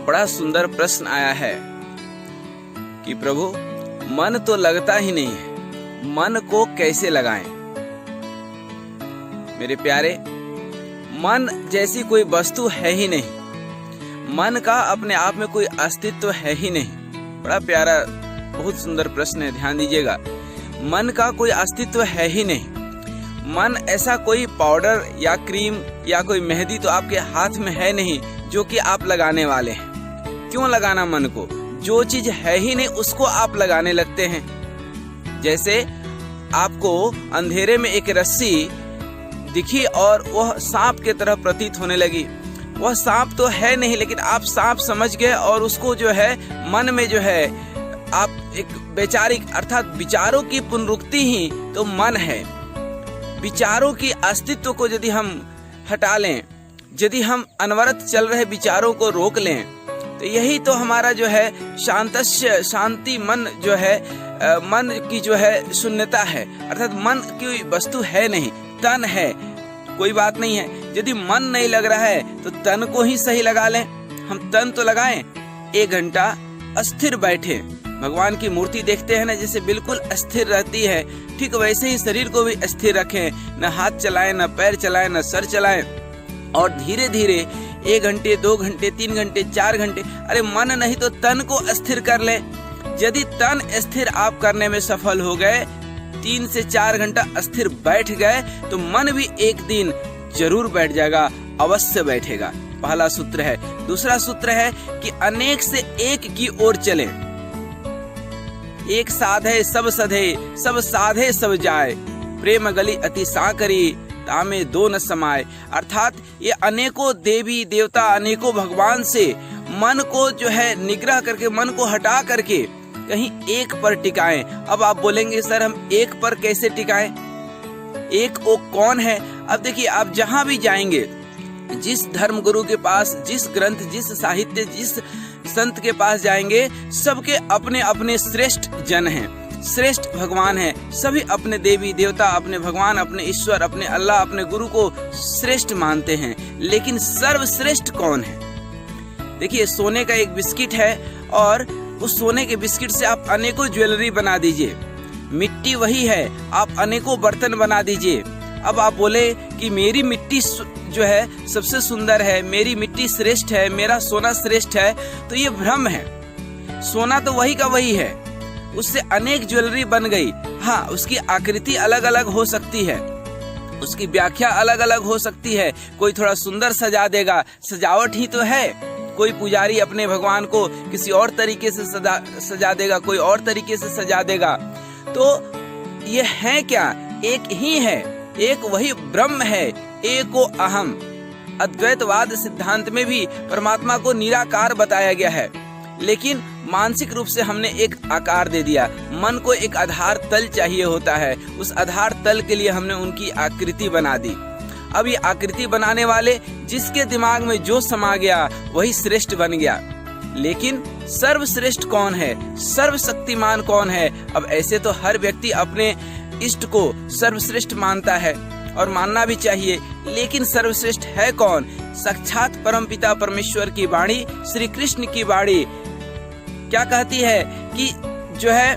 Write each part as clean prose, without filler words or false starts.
बड़ा सुंदर प्रश्न आया है कि प्रभु मन तो लगता ही नहीं है, मन को कैसे लगाएं। मेरे प्यारे, मन जैसी कोई वस्तु है ही नहीं, मन का अपने आप में कोई अस्तित्व है ही नहीं। बड़ा प्यारा बहुत सुंदर प्रश्न है, ध्यान दीजिएगा। मन का कोई अस्तित्व है ही नहीं। मन ऐसा कोई पाउडर या क्रीम या कोई मेहंदी तो आपके हाथ में है नहीं जो कि आप लगाने वाले हैं। क्यों लगाना मन को? जो चीज है ही नहीं उसको आप लगाने लगते हैं। जैसे आपको अंधेरे में एक रस्सी दिखी और वह सांप की तरह प्रतीत होने लगी। वह सांप तो है नहीं, लेकिन आप सांप समझ गए और उसको जो है मन में जो है आप एक वैचारिक अर्थात विचारों की पुनरुक्ति ही तो मन है। विचारों की अस्तित्व को यदि हम हटा लें, यदि हम अनवरत चल रहे विचारों को रोक लें, तो यही तो हमारा जो है शांतस्य शांति मन जो है मन की जो है शून्यता है। अर्थात मन की वस्तु है नहीं, तन है। कोई बात नहीं है, यदि मन नहीं लग रहा है तो तन को ही सही लगा लें। हम तन तो लगाएं, 1 घंटा अस्थिर बैठे। भगवान की मूर्ति देखते हैं ना, जैसे बिल्कुल अस्थिर रहती है, ठीक वैसे ही शरीर को भी अस्थिर रखें। न हाथ चलाएं, न पैर चलाएं, न सर चलाएं, और धीरे धीरे 1 घंटे 2 घंटे 3 घंटे 4 घंटे, अरे मन नहीं तो तन को अस्थिर कर लें। यदि तन स्थिर आप करने में सफल हो गए, 3 से 4 घंटा अस्थिर बैठ गए, तो मन भी एक दिन जरूर बैठ जाएगा, अवश्य बैठेगा। पहला सूत्र है। दूसरा सूत्र है कि अनेक से एक की ओर चले। एक साधे सब सधे, सब साधे सब जाए, प्रेम गली अति साकरी, तामे दो न समाए। अर्थात ये अनेकों देवी देवता, अनेकों भगवान से मन को जो है निग्रह करके, मन को हटा करके कहीं एक पर टिकाएं। अब आप बोलेंगे सर हम एक पर कैसे टिकाएं? एक वो कौन है? अब देखिए, आप जहां भी जाएंगे, जिस धर्म गुरु के पास, जिस ग्रंथ, जिस साहित्य, जिस संत के पास जाएंगे, सबके अपने अपने श्रेष्ठ जन हैं, श्रेष्ठ भगवान हैं। सभी अपने देवी देवता, अपने भगवान, अपने ईश्वर, अपने अल्लाह, अपने गुरु को श्रेष्ठ मानते हैं। लेकिन सर्वश्रेष्ठ कौन है? देखिए, सोने का एक बिस्किट है और उस सोने के बिस्किट से आप अनेकों ज्वेलरी बना दीजिए। मिट्टी वही है, आप अनेकों बर्तन बना दीजिए। अब आप बोले कि मेरी मिट्टी जो है सबसे सुंदर है, मेरी मिट्टी श्रेष्ठ है, मेरा सोना श्रेष्ठ है, तो ये भ्रम है। सोना तो वही का वही है, उससे अनेक ज्वेलरी बन गई। हाँ, उसकी आकृति अलग अलग हो सकती है, उसकी व्याख्या अलग अलग हो सकती है। कोई थोड़ा सुंदर सजा देगा, सजावट ही तो है। कोई पुजारी अपने भगवान को किसी और तरीके से सजा देगा, कोई और तरीके से सजा देगा। तो ये है क्या? एक ही है, एक वही ब्रह्म है, एको अहम। अद्वैतवाद सिद्धांत में भी परमात्मा को निराकार बताया गया है, लेकिन मानसिक रूप से हमने एक आकार दे दिया। मन को एक आधार तल चाहिए होता है, उस आधार तल के लिए हमने उनकी आकृति बना दी। अब ये आकृति बनाने वाले, जिसके दिमाग में जो समा गया वही श्रेष्ठ बन गया। लेकिन सर्वश्रेष्ठ कौन है? सर्वशक्तिमान कौन है? अब ऐसे तो हर व्यक्ति अपने इष्ट को सर्वश्रेष्ठ मानता है और मानना भी चाहिए, लेकिन सर्वश्रेष्ठ है कौन? साक्षात परमपिता परमेश्वर की वाणी, श्री कृष्ण की वाणी क्या कहती है कि जो है,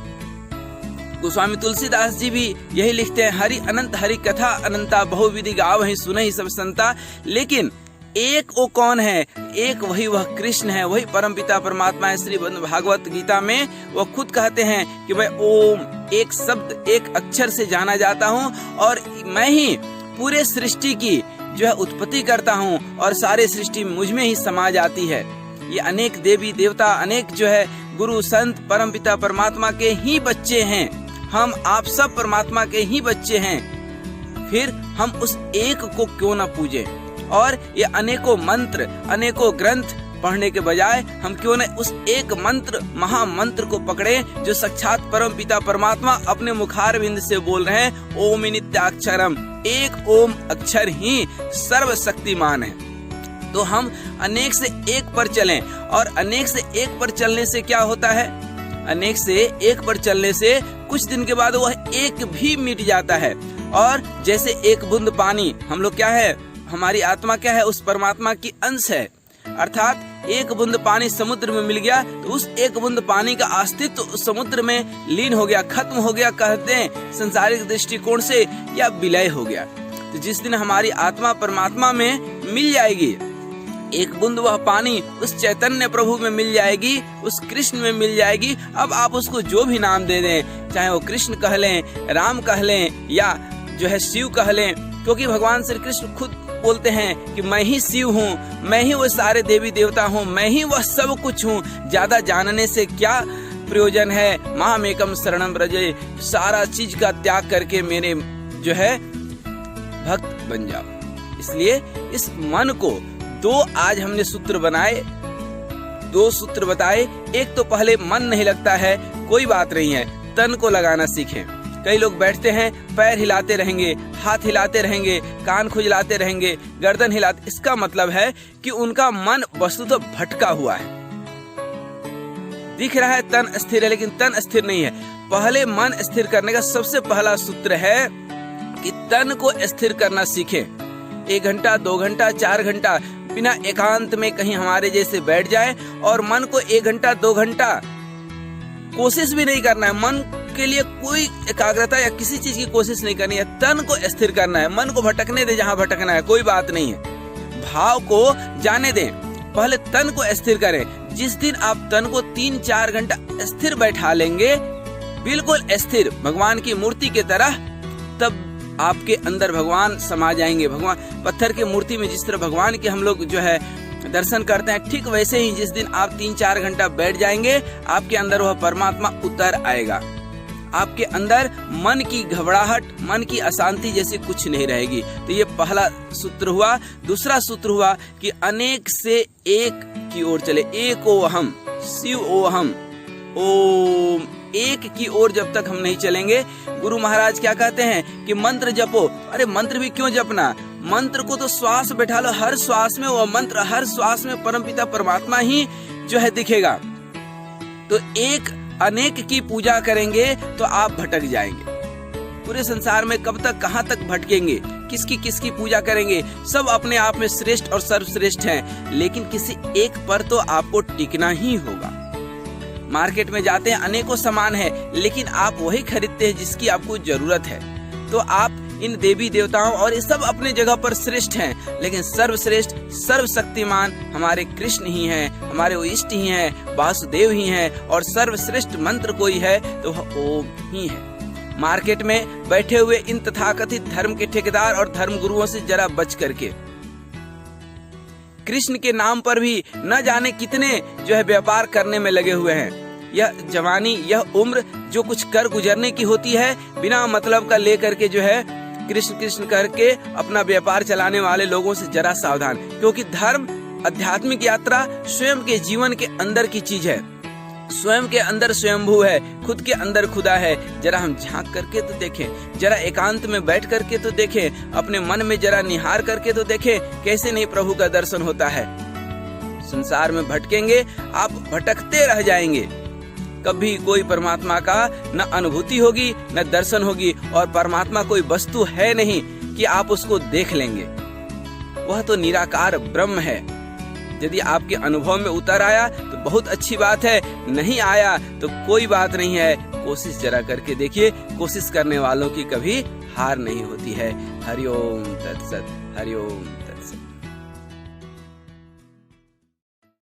गोस्वामी तुलसीदास जी भी यही लिखते हैं, हरि अनंत हरि कथा अनंता, बहुविधि गावहि सुनहि सब संता। लेकिन एक वो कौन है? एक वही वह कृष्ण है, वही परमपिता परमात्मा है। श्री भागवत गीता में वो खुद कहते हैं कि मैं ओम, एक शब्द, एक अक्षर से जाना जाता हूँ और मैं ही पूरे सृष्टि की जो है उत्पत्ति करता हूँ और सारे सृष्टि मुझ में ही समा जाती है। ये अनेक देवी देवता, अनेक जो है गुरु संत परमपिता परमात्मा के ही बच्चे हैं। हम आप सब परमात्मा के ही बच्चे हैं, फिर हम उस एक को क्यों ना पूजे? और ये अनेकों मंत्र, अनेकों ग्रंथ पढ़ने के बजाय हम क्यों न उस एक मंत्र, महामंत्र को पकड़े जो साक्षात परम पिता परमात्मा अपने मुखारविंद से बोल रहे हैं, ओम नित्याक्षरम। एक ओम अक्षर ही सर्वशक्तिमान है। तो हम अनेक से एक पर चलें, और अनेक से एक पर चलने से क्या होता है? अनेक से एक पर चलने से कुछ दिन के बाद वह एक भी मिट जाता है। और जैसे एक बूंद पानी, हम लोग क्या है, हमारी आत्मा क्या है, उस परमात्मा की अंश है। अर्थात एक बूंद पानी समुद्र में मिल गया तो उस एक बूंद पानी का अस्तित्व समुद्र में लीन हो गया, खत्म हो गया, कहते हैं संसारिक दृष्टिकोण से या विलय हो गया। तो जिस दिन हमारी आत्मा परमात्मा में मिल जाएगी, एक बूंद वह पानी उस चैतन्य प्रभु में मिल जाएगी, उस कृष्ण में मिल जाएगी। अब आप उसको जो भी नाम दे दें, चाहे वो कृष्ण कह लें, राम कह लें या जो है शिव कह लें, क्योंकि भगवान श्री कृष्ण खुद बोलते हैं कि मैं ही शिव हूँ, मैं ही वो सारे देवी देवता हूँ, मैं ही वह सब कुछ हूँ। ज्यादा जानने से क्या प्रयोजन है? मामेकम शरणम व्रजे, सारा चीज का त्याग करके मेरे जो है भक्त बन जाओ। इसलिए इस मन को दो आज हमने सूत्र बनाए, दो सूत्र बताए। एक तो पहले मन नहीं लगता है, कोई बात नहीं है, तन को लगाना सीखें। कई लोग बैठते हैं, पैर हिलाते रहेंगे, हाथ हिलाते रहेंगे, कान खुजलाते रहेंगे, गर्दन हिलाते, इसका मतलब है कि उनका मन वस्तुतः भटका हुआ है। दिख रहा है तन स्थिर है, लेकिन तन स्थिर नहीं है। पहले मन स्थिर करने का सबसे पहला सूत्र है कि तन को स्थिर करना सीखें। 1 घंटा, 2 घंटा, 4 घंटा बिना एकांत में कहीं हमारे जैसे बैठ जाए और मन को 1 घंटा 2 घंटा कोशिश भी नहीं करना है। मन के लिए कोई एकाग्रता या किसी चीज की कोशिश नहीं करनी है, तन को स्थिर करना है। मन को भटकने दे जहाँ भटकना है, कोई बात नहीं है, भाव को जाने दें। पहले तन को स्थिर करें। जिस दिन आप तन को 3-4 घंटा स्थिर बैठा लेंगे, बिल्कुल स्थिर भगवान की मूर्ति की तरह, तब आपके अंदर भगवान समा जाएंगे। भगवान पत्थर की मूर्ति में जिस तरह भगवान के हम लोग जो है दर्शन करते हैं, ठीक वैसे ही जिस दिन आप 3-4 घंटा बैठ जाएंगे, आपके अंदर वह परमात्मा उतर आएगा। आपके अंदर मन की घबराहट, मन की अशांति जैसी कुछ नहीं रहेगी। तो ये पहला सूत्र हुआ। दूसरा सूत्र हुआ कि अनेक से एक की ओर चले। एको अहम, शिव ओहम, ओम। एक की ओर जब तक हम नहीं चलेंगे, गुरु महाराज क्या कहते हैं कि मंत्र जपो। अरे मंत्र भी क्यों जपना? मंत्र को तो श्वास बैठा लो, हर श्वास में वो मंत्र, हर श्वास में परमपिता परमात्मा ही जो है दिखेगा। तो एक अनेक की पूजा करेंगे तो आप भटक जाएंगे। पूरे संसार में कब तक, कहाँ तक भटकेंगे? किसकी पूजा करेंगे? सब अपने आप में श्रेष्ठ और सर्वश्रेष्ठ हैं, लेकिन किसी एक पर तो आपको टिकना ही होगा। मार्केट में जाते हैं, अनेकों सामान है, लेकिन आप वही खरीदते हैं जिसकी आपको जरूरत है। तो आप इन देवी देवताओं और ये सब अपने जगह पर श्रेष्ठ हैं, लेकिन सर्वश्रेष्ठ सर्वशक्तिमान हमारे कृष्ण ही हैं, हमारे वो इष्ट ही हैं, वासुदेव ही हैं। और सर्वश्रेष्ठ मंत्र कोई है तो वह ओम ही है। मार्केट में बैठे हुए इन तथाकथित धर्म के ठेकेदार और धर्म गुरुओं से जरा बच करके, कृष्ण के नाम पर भी न जाने कितने जो है व्यापार करने में लगे हुए हैं। यह जवानी, यह उम्र जो कुछ कर गुजरने की होती है, बिना मतलब का लेकर के जो है कृष्ण कृष्ण करके अपना व्यापार चलाने वाले लोगों से जरा सावधान। क्योंकि धर्म, आध्यात्मिक यात्रा स्वयं के जीवन के अंदर की चीज है। स्वयं के अंदर स्वयंभू है, खुद के अंदर खुदा है। जरा हम झांक करके तो देखें, जरा एकांत में बैठ करके तो देखें, अपने मन में जरा निहार करके तो देखें, कैसे नहीं प्रभु का दर्शन होता है। संसार में भटकेंगे, आप भटकते रह जाएंगे। कभी कोई परमात्मा का न अनुभूति होगी न दर्शन होगी। और परमात्मा कोई वस्तु है नहीं कि आप उसको देख लेंगे, वह तो निराकार ब्रह्म है। यदि आपके अनुभव में उतर आया तो बहुत अच्छी बात है, नहीं आया तो कोई बात नहीं है। कोशिश जरा करके देखिए, कोशिश करने वालों की कभी हार नहीं होती है। हरिओम तत्सत, हरिओम।